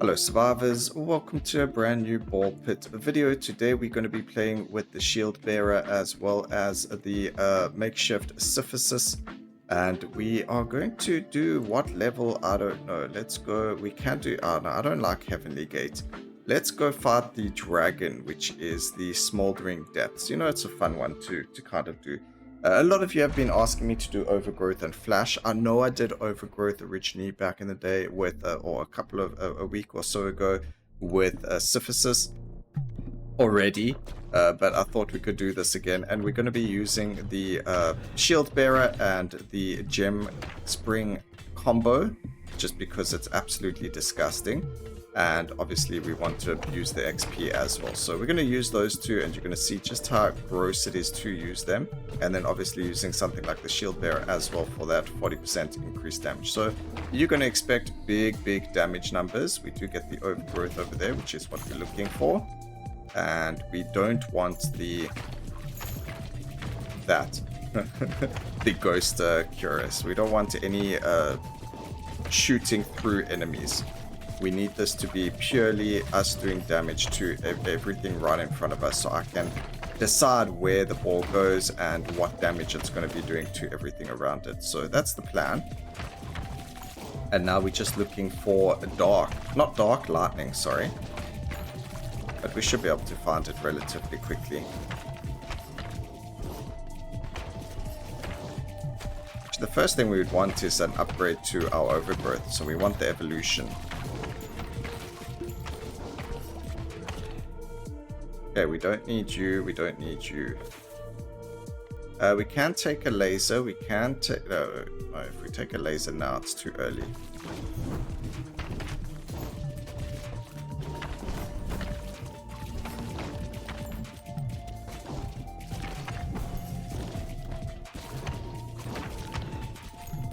Hello survivors, welcome to a brand new ball pit video. Today we're going to be playing with the shield bearer as well as the makeshift syphilis, and we are going to do what level, I don't know. Let's go, we can do, no, I don't like Heavenly Gate. Let's go fight the dragon, which is the Smoldering Depths. You know, it's a fun one to kind of do. A lot of you have been asking me to do Overgrowth and Flash. I know I did Overgrowth originally back in the day with, or a week or so ago with Syphilis already, but I thought we could do this again. And we're going to be using the Shield Bearer and the Gem Spring combo, just because it's absolutely disgusting. And obviously we want to use the XP as well, so we're going to use those two, and you're going to see just how gross it is to use them. And then obviously using something like the shield bearer as well for that 40% increased damage. So you're going to expect big damage numbers. We do get the overgrowth over there, which is what we're looking for, and we don't want the the ghost curious. We don't want any shooting through enemies. We need this to be purely us doing damage to everything right in front of us, so I can decide where the ball goes and what damage it's going to be doing to everything around it. So that's the plan. And now we're just looking for a not dark lightning, sorry. But we should be able to find it relatively quickly. The first thing we would want is an upgrade to our overgrowth, so we want the evolution. Okay, we don't need you, we don't need you. We can take a laser, we can take... No, if we take a laser now, it's too early.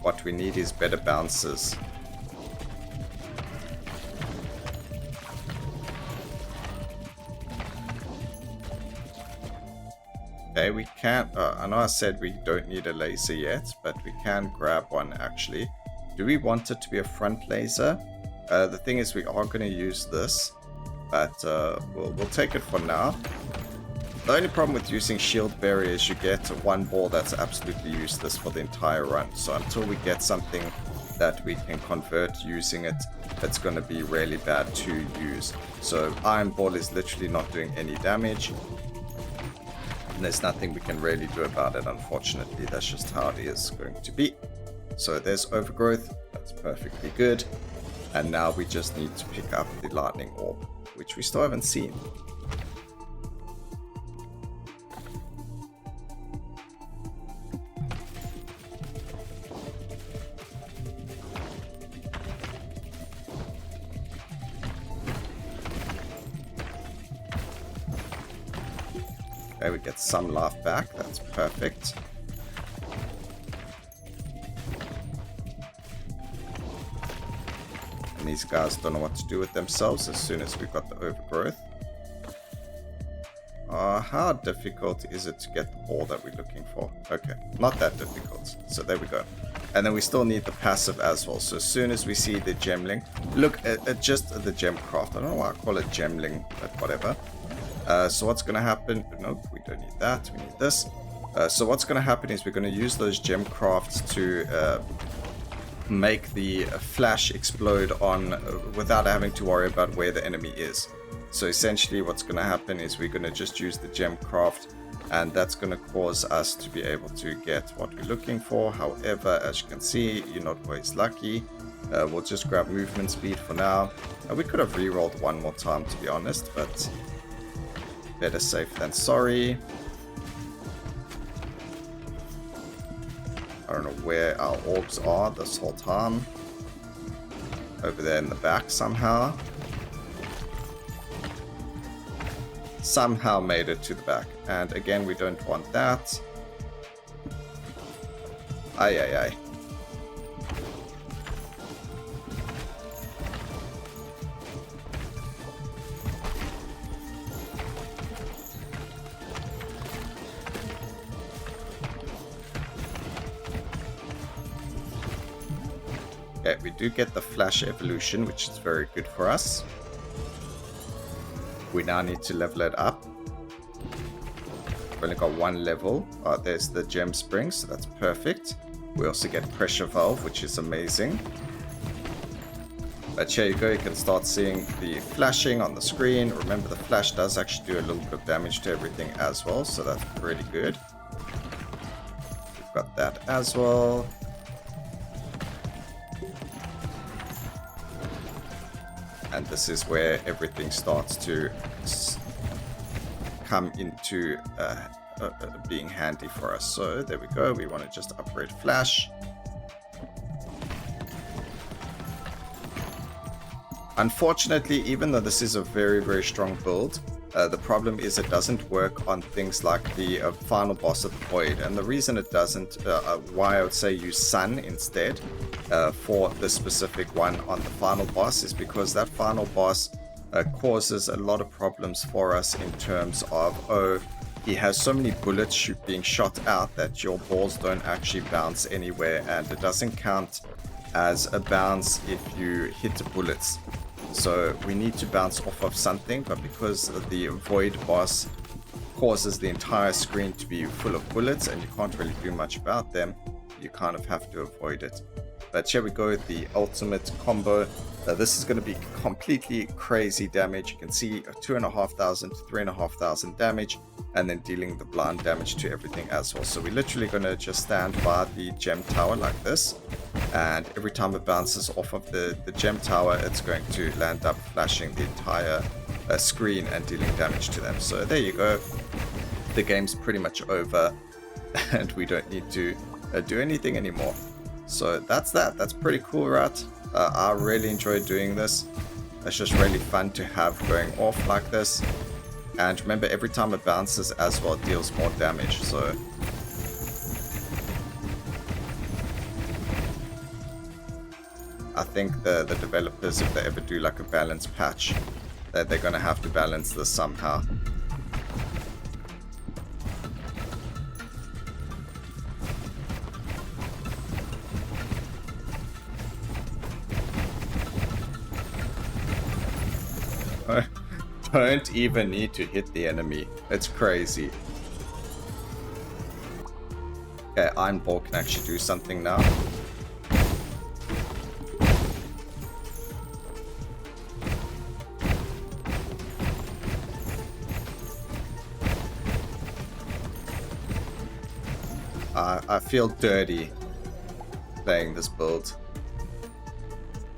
What we need is better bouncers. Okay, we can't, I know I said we don't need a laser yet, but we can grab one actually. Do we want it to be a front laser? The thing is, we are going to use this, but we'll take it for now. The only problem with using shield bearer is you get one ball that's absolutely useless for the entire run. So until we get something that we can convert using it, that's going to be really bad to use. So iron ball is literally not doing any damage. And there's nothing we can really do about it, unfortunately. That's just how it is going to be. So there's overgrowth, that's perfectly good. And now we just need to pick up the lightning orb, which we still haven't seen. Okay, we get some life back, that's perfect. And these guys don't know what to do with themselves as soon as we've got the overgrowth. How difficult is it to get the ball that we're looking for? Okay, not that difficult. So there we go. And then we still need the passive as well. So as soon as we see the gemling, look at just the gem craft. I don't know why I call it gemling, but whatever. So what's going to happen? Nope, we don't need that. We need this. So what's going to happen is we're going to use those gem crafts to make the flash explode on without having to worry about where the enemy is. So essentially what's going to happen is we're going to just use the gem craft, and that's going to cause us to be able to get what we're looking for. However, as you can see, you're not always lucky. We'll just grab movement speed for now. We could have re-rolled one more time, to be honest, but better safe than sorry. I don't know where our orbs are this whole time. Over there in the back somehow. Somehow made it to the back. And again, we don't want that. Aye. Okay, we do get the flash evolution, which is very good for us. We now need to level it up. We've only got one level. There's the gem spring, so that's perfect. We also get pressure valve, which is amazing. But here you go, you can start seeing the flashing on the screen. Remember, the flash does actually do a little bit of damage to everything as well, so that's pretty good. We've got that as well. And this is where everything starts to come into being handy for us. So there we go, we want to just upgrade flash. Unfortunately, even though this is a very, very strong build, the problem is it doesn't work on things like the final boss of the Void. And the reason it doesn't, why I would say use Sun instead for this specific one on the final boss, is because that final boss causes a lot of problems for us in terms of, he has so many bullets being shot out that your balls don't actually bounce anywhere, and it doesn't count as a bounce if you hit the bullets. So we need to bounce off of something, but because the Void boss causes the entire screen to be full of bullets and you can't really do much about them, you kind of have to avoid it. But here we go, the ultimate combo. This is going to be completely crazy damage. You can see 2,500 to 3,500 damage, and then dealing the blind damage to everything as well. So we're literally going to just stand by the gem tower like this, and every time it bounces off of the gem tower, it's going to land up flashing the entire screen and dealing damage to them. So there you go, the game's pretty much over and we don't need to do anything anymore. So that's pretty cool, right? I really enjoy doing this. It's just really fun to have going off like this. And remember, every time it bounces as well, it deals more damage. So I think the developers, if they ever do like a balance patch, that they're going to have to balance this somehow. Don't even need to hit the enemy. It's crazy. Okay, Iron Ball can actually do something now. I feel dirty playing this build.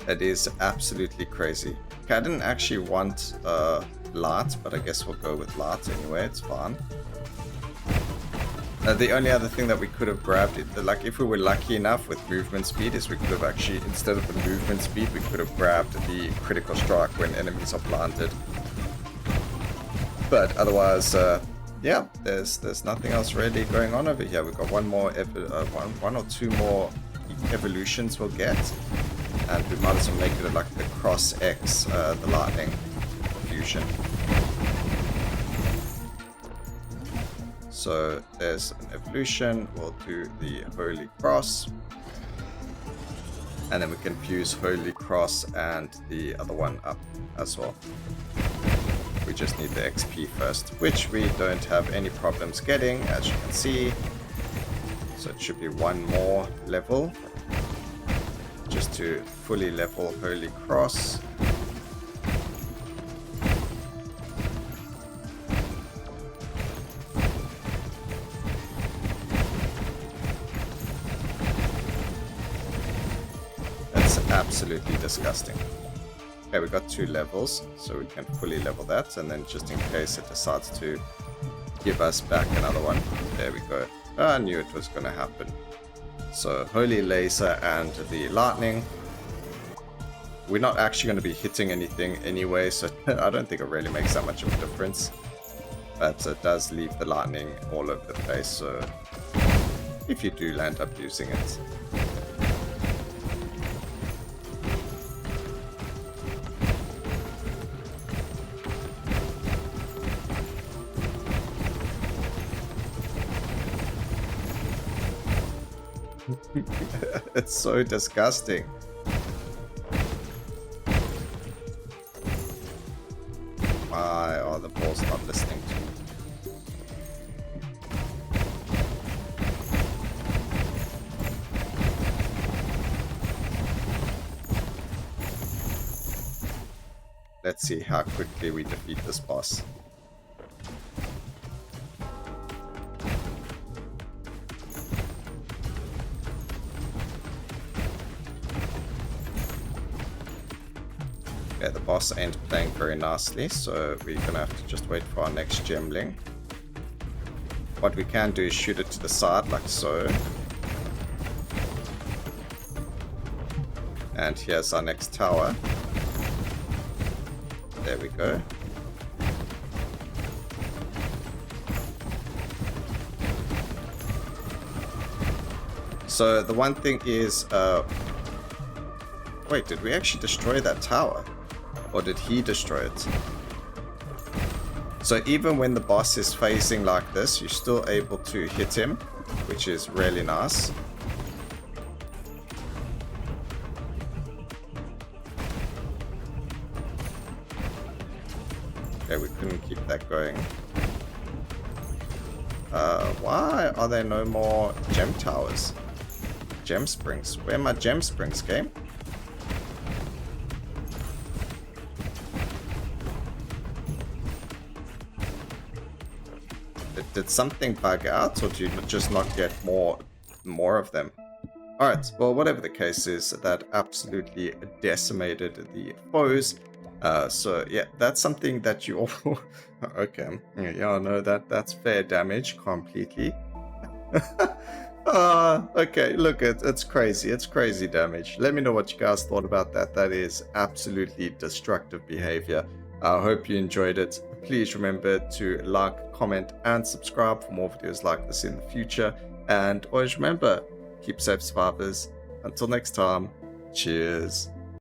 It is absolutely crazy. Okay, I didn't actually want light, but I guess we'll go with light anyway, it's fine. The only other thing that we could have grabbed, like if we were lucky enough with movement speed, is we could have actually, instead of the movement speed, we could have grabbed the critical strike when enemies are blinded. But otherwise, yeah, there's nothing else really going on over here. We've got one or two more evolutions we'll get, and we might as well make it like the cross X, the lightning fusion. So there's an evolution. We'll do the Holy Cross, and then we can fuse Holy Cross and the other one up as well. We just need the XP first, which we don't have any problems getting, as you can see. So it should be one more level just to fully level Holy Cross. That's absolutely disgusting. Okay, we got 2 levels, so we can fully level that, and then just in case it decides to give us back another one. There we go. I knew it was going to happen. So Holy Laser and the Lightning. We're not actually going to be hitting anything anyway, so I don't think it really makes that much of a difference. But it does leave the Lightning all over the place, so if you do land up using it. It's so disgusting. Why are the balls not listening to me? Let's see how quickly we defeat this boss. Yeah, the boss ain't playing very nicely, so we're gonna have to just wait for our next gemling. What we can do is shoot it to the side, like so. And here's our next tower. There we go. So the one thing is, wait, did we actually destroy that tower? Or did he destroy it? So even when the boss is facing like this, you're still able to hit him, which is really nice. Okay, we couldn't keep that going. Why are there no more gem towers? Gem springs. Where are my gem springs, game? Did something bug out, or do you just not get more of them? Alright, well, whatever the case is, that absolutely decimated the foes. So yeah, that's something that you all... Okay, yeah, no, that's fair damage completely. Okay, look, it's crazy. It's crazy damage. Let me know what you guys thought about that. That is absolutely destructive behavior. I hope you enjoyed it. Please remember to like, comment, and subscribe for more videos like this in the future. And always remember, keep safe, survivors. Until next time, cheers.